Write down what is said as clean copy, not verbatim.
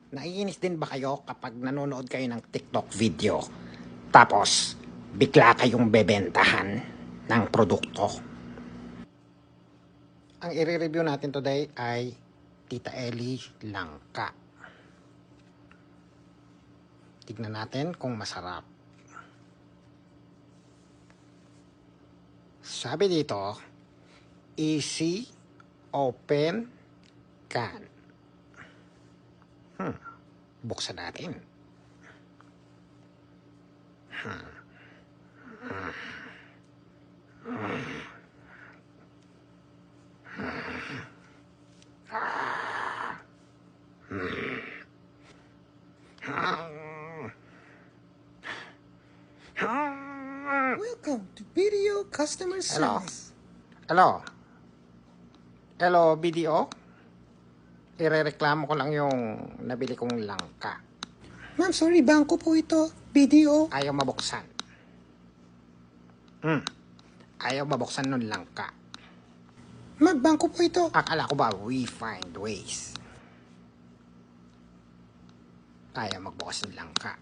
Naiinis din ba kayo kapag nanonood kayo ng TikTok video, tapos bigla kayong bebentahan ng produkto? Ang i-review natin today ay Tita Ellie Langka. Tignan natin kung masarap. Sabi dito, easy, open, can. Buksan natin. Welcome to Video Customer Service. Hello, BDO? Irereklamo ko lang yung nabili kong langka. Ma'am, sorry, bangko po ito. BDO. Ayaw mabuksan. Ayaw mabuksan nun langka. Ma'am, bangko po ito. Akala ko ba we find ways? Ayaw magbukas ng langka.